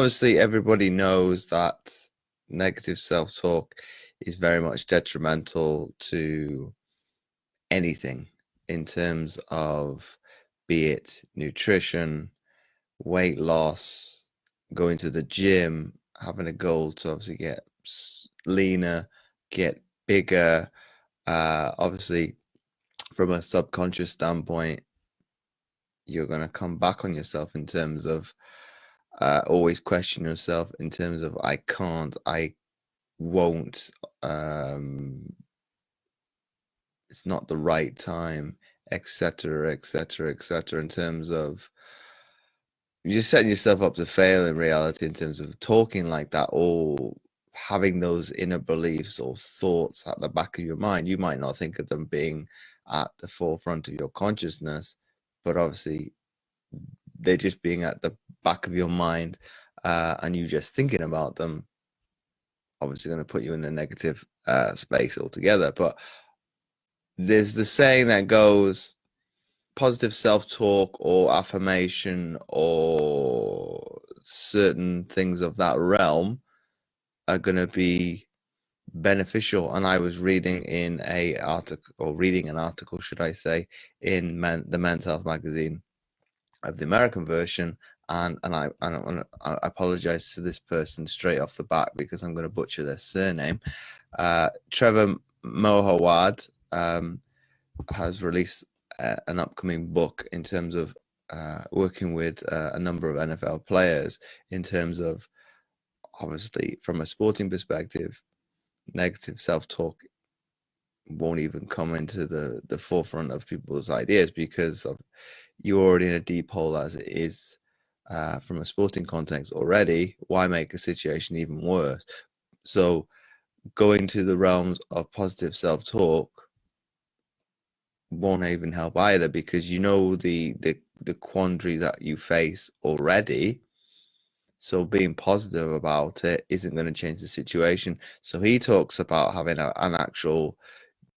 Obviously, everybody knows that negative self-talk is very much detrimental to anything in terms of be it nutrition, weight loss, going to the gym, having a goal to obviously get leaner, get bigger. Obviously, from a subconscious standpoint, you're going to come back on yourself in terms of always question yourself in terms of I can't, I won't, it's not the right time, etc., etc., etc. In terms of you're setting yourself up to fail in reality in terms of talking like that or having those inner beliefs or thoughts at the back of your mind. You might not think of them being at the forefront of your consciousness, but obviously they're just being at the back of your mind, and you just thinking about them obviously going to put you in a negative space altogether. But there's the saying that goes positive self-talk or affirmation or certain things of that realm are going to be beneficial. And I was reading in a article, or reading an article, should I say, in the Men's Health magazine of the American version, and I apologize to this person straight off the bat because I'm going to butcher their surname. Trevor Mohawad has released an upcoming book in terms of working with a number of NFL players in terms of obviously from a sporting perspective, negative self-talk won't even come into the forefront of people's ideas because of, you're already in a deep hole as it is from a sporting context already. Why make a situation even worse? So going to the realms of positive self-talk won't even help either because you know the quandary that you face already. So being positive about it isn't going to change the situation. So he talks about having an actual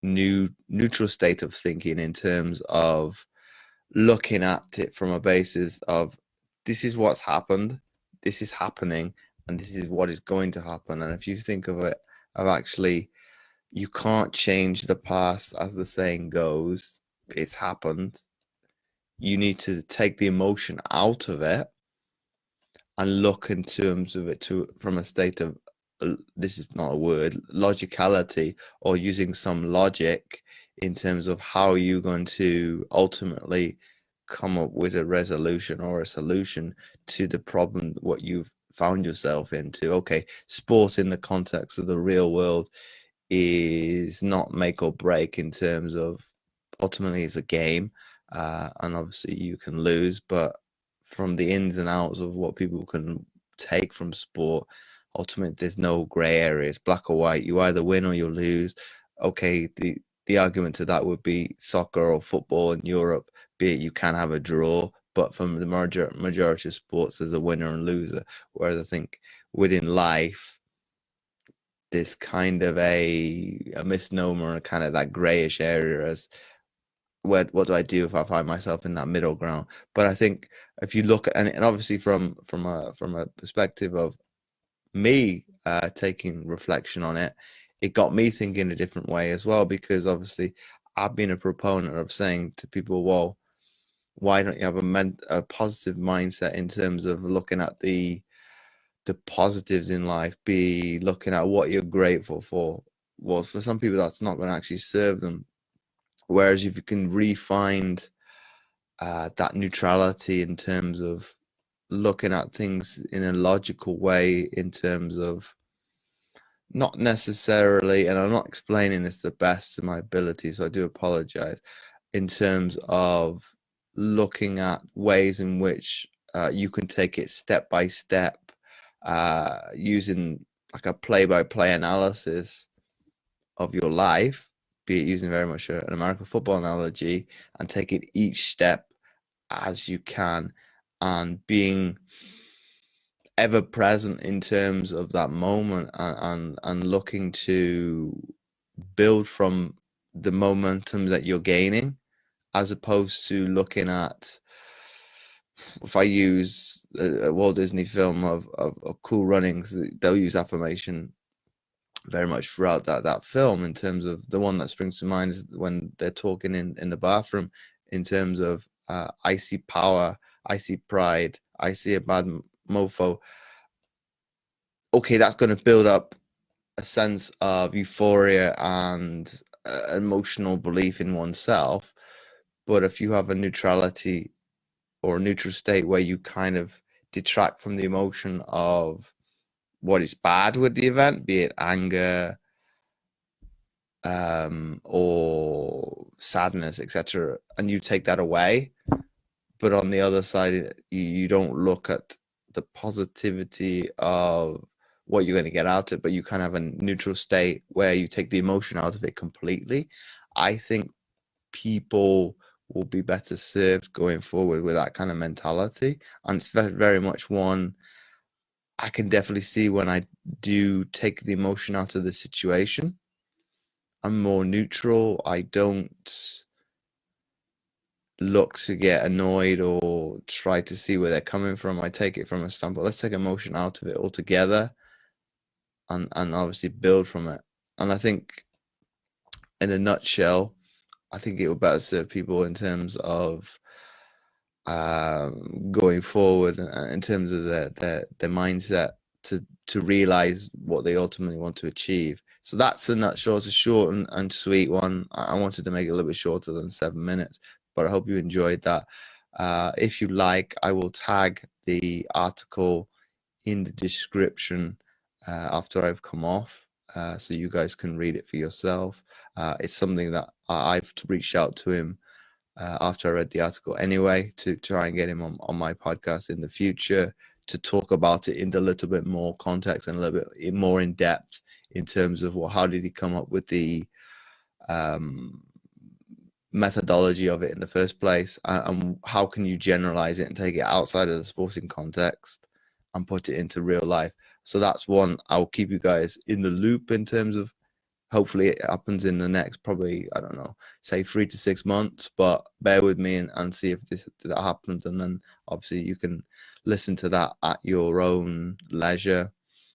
neutral state of thinking in terms of looking at it from a basis of this is what's happened, this is happening, and this is what is going to happen. And if you think of it, of actually, you can't change the past, as the saying goes, it's happened. You need to take the emotion out of it and look in terms of it to from a state of this is not a word, logicality, or using some logic in terms of how you're going to ultimately come up with a resolution or a solution to the problem what you've found yourself into. Okay, sport in the context of the real world is not make or break in terms of ultimately it's a game, and obviously you can lose, but from the ins and outs of what people can take from sport, ultimately there's no gray areas, black or white. You either win or you lose. Okay, the argument to that would be soccer or football in Europe, be it you can have a draw, but from the majority of sports, there's a winner and loser. Whereas I think within life, there's kind of a misnomer and kind of that grayish area as what do I do if I find myself in that middle ground? But I think if you look at and obviously from a perspective of me taking reflection on it, it got me thinking a different way as well because obviously I've been a proponent of saying to people, well, why don't you have a positive mindset in terms of looking at the positives in life, be looking at what you're grateful for. Well, for some people, that's not going to actually serve them. Whereas if you can re-find that neutrality in terms of looking at things in a logical way, in terms of not necessarily, and I'm not explaining this the best of my ability, so I do apologize, in terms of looking at ways in which you can take it step by step, using like a play-by-play analysis of your life, be it using very much an American football analogy, and taking each step as you can and being ever present in terms of that moment and looking to build from the momentum that you're gaining as opposed to looking at if I use a Walt Disney film of Cool Runnings, they'll use affirmation very much throughout that film. In terms of the one that springs to mind is when they're talking in the bathroom, in terms of I see power, I see pride, I see a bad mofo. Okay, that's going to build up a sense of euphoria and emotional belief in oneself. But if you have a neutrality or a neutral state where you kind of detract from the emotion of what is bad with the event, be it anger, or sadness, etc., and you take that away, but on the other side, you don't look at the positivity of what you're going to get out of it, but you kind of have a neutral state where you take the emotion out of it completely. I think people will be better served going forward with that kind of mentality. And it's very, very much one I can definitely see when I do take the emotion out of the situation. I'm more neutral. I don't look to get annoyed or try to see where they're coming from. I take it from a standpoint. Let's take emotion out of it altogether and obviously build from it. And I think in a nutshell, I think it will better serve people in terms of going forward, in terms of their mindset to realize what they ultimately want to achieve. So that's a nutshell. It's a short and sweet one. I wanted to make it a little bit shorter than 7 minutes, but I hope you enjoyed that. If you like, I will tag the article in the description after I've come off, so you guys can read it for yourself. It's something that I've reached out to him after I read the article anyway, to try and get him on my podcast in the future to talk about it in a little bit more context and a little bit more in depth in terms of how did he come up with the methodology of it in the first place, and how can you generalize it and take it outside of the sporting context and put it into real life. So that's one I'll keep you guys in the loop in terms of. Hopefully it happens in the next, probably, I don't know, say 3 to 6 months, but bear with me and see if that happens. And then obviously you can listen to that at your own leisure.